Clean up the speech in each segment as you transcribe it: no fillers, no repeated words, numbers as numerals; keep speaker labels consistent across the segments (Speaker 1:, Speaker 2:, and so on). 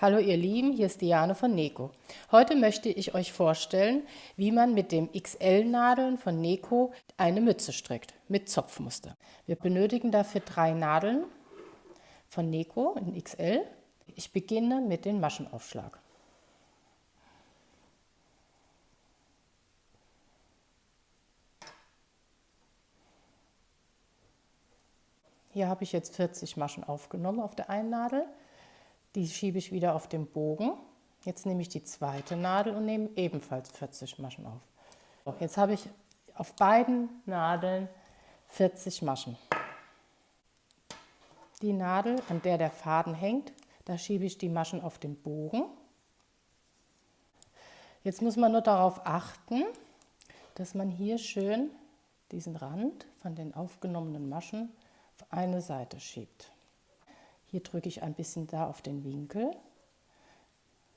Speaker 1: Hallo ihr Lieben, hier ist Diane von Neko. Heute möchte ich euch vorstellen, wie man mit dem XL-Nadeln von Neko eine Mütze strickt, mit Zopfmuster. Wir benötigen dafür 3 Nadeln von Neko in XL. Ich beginne mit dem Maschenaufschlag. Hier habe ich jetzt 40 Maschen aufgenommen auf der einen Nadel. Die schiebe ich wieder auf den Bogen. Jetzt nehme ich die zweite Nadel und nehme ebenfalls 40 Maschen auf. Jetzt habe ich auf beiden Nadeln 40 Maschen. Die Nadel, an der der Faden hängt, da schiebe ich die Maschen auf den Bogen. Jetzt muss man nur darauf achten, dass man hier schön diesen Rand von den aufgenommenen Maschen auf eine Seite schiebt. Hier drücke ich ein bisschen da auf den Winkel.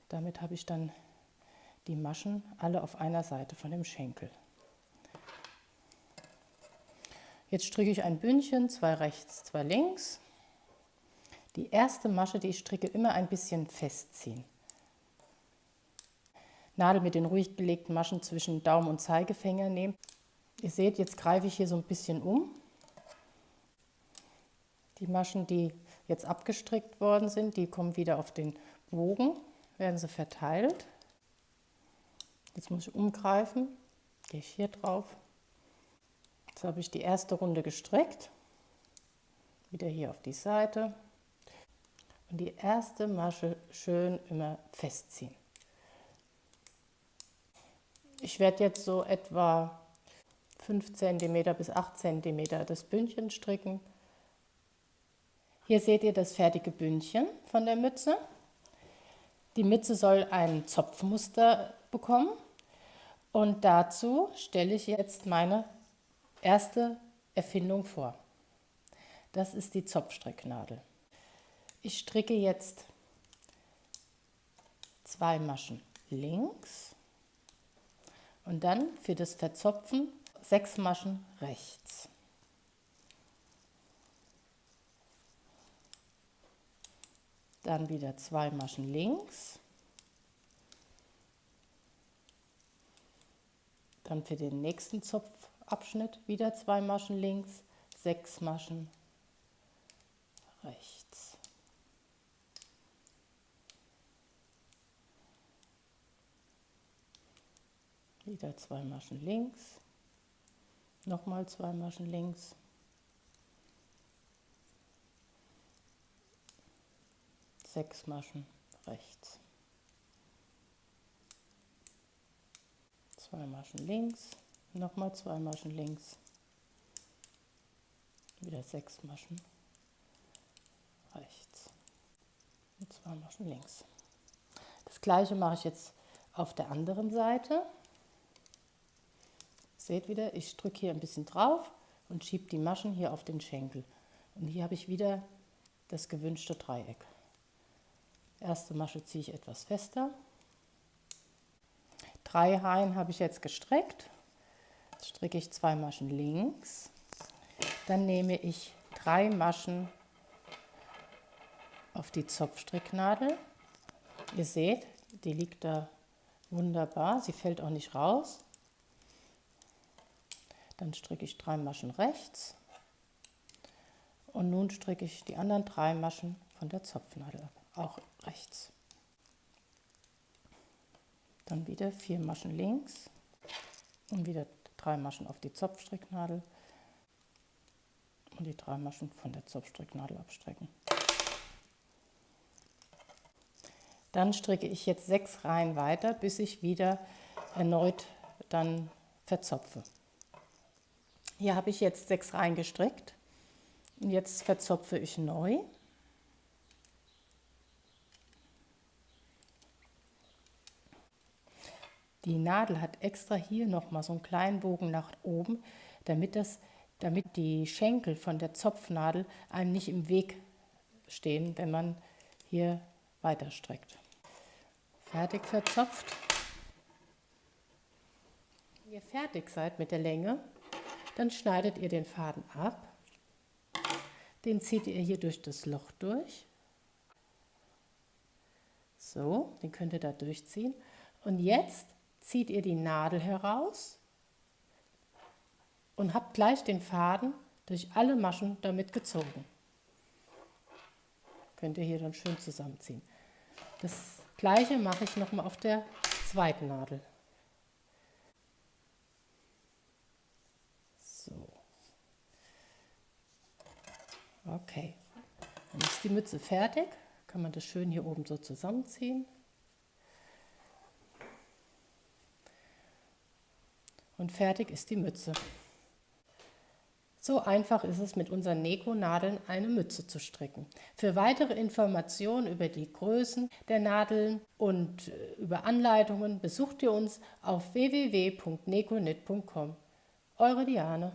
Speaker 1: Damit habe ich dann die Maschen alle auf einer Seite von dem Schenkel. Jetzt stricke ich ein Bündchen, 2 rechts, 2 links. Die erste Masche, die ich stricke, immer ein bisschen festziehen. Nadel mit den ruhig gelegten Maschen zwischen Daumen und Zeigefinger nehmen. Ihr seht, jetzt greife ich hier so ein bisschen um. Die Maschen, die jetzt abgestrickt worden sind, die kommen wieder auf den Bogen, werden sie verteilt. Jetzt muss ich umgreifen, gehe ich hier drauf. Jetzt habe ich die erste Runde gestrickt, wieder hier auf die Seite und die erste Masche schön immer festziehen. Ich werde jetzt so etwa 5 cm bis 8 cm das Bündchen stricken. Hier seht ihr das fertige Bündchen von der Mütze. Die Mütze soll ein Zopfmuster bekommen und dazu stelle ich jetzt meine erste Erfindung vor. Das ist die Zopfstricknadel. Ich stricke jetzt 2 Maschen links und dann für das Verzopfen 6 Maschen rechts. Dann wieder 2 Maschen links. Dann für den nächsten Zopfabschnitt wieder 2 Maschen links, 6 Maschen rechts. Wieder 2 Maschen links, nochmal 2 Maschen links. 6 Maschen rechts, 2 Maschen links, nochmal 2 Maschen links, wieder 6 Maschen rechts und 2 Maschen links. Das gleiche mache ich jetzt auf der anderen Seite. Seht wieder, ich drücke hier ein bisschen drauf und schiebe die Maschen hier auf den Schenkel. Und hier habe ich wieder das gewünschte Dreieck. Erste Masche ziehe ich etwas fester. 3 Reihen habe ich jetzt gestrickt. Jetzt stricke ich 2 Maschen links. Dann nehme ich 3 Maschen auf die Zopfstricknadel. Ihr seht, die liegt da wunderbar. Sie fällt auch nicht raus. Dann stricke ich 3 Maschen rechts. Und nun stricke ich die anderen 3 Maschen von der Zopfnadel ab. Auch rechts. Dann wieder 4 Maschen links und wieder 3 Maschen auf die Zopfstricknadel und die 3 Maschen von der Zopfstricknadel abstrecken. Dann stricke ich jetzt 6 Reihen weiter, bis ich wieder erneut dann verzopfe. Hier habe ich jetzt 6 Reihen gestrickt und jetzt verzopfe ich neu. Die Nadel hat extra hier noch mal so einen kleinen Bogen nach oben, damit die Schenkel von der Zopfnadel einem nicht im Weg stehen, wenn man hier weiter strickt. Fertig verzopft. Wenn ihr fertig seid mit der Länge, dann schneidet ihr den Faden ab. Den zieht ihr hier durch das Loch durch. So, den könnt ihr da durchziehen. Und jetzt zieht ihr die Nadel heraus und habt gleich den Faden durch alle Maschen damit gezogen. Könnt ihr hier dann schön zusammenziehen. Das gleiche mache ich nochmal auf der zweiten Nadel. So. Okay, dann ist die Mütze fertig. Kann man das schön hier oben so zusammenziehen. Und fertig ist die Mütze. So einfach ist es, mit unseren Neko-Nadeln eine Mütze zu stricken. Für weitere Informationen über die Größen der Nadeln und über Anleitungen besucht ihr uns auf www.nekoknit.com. Eure Diane.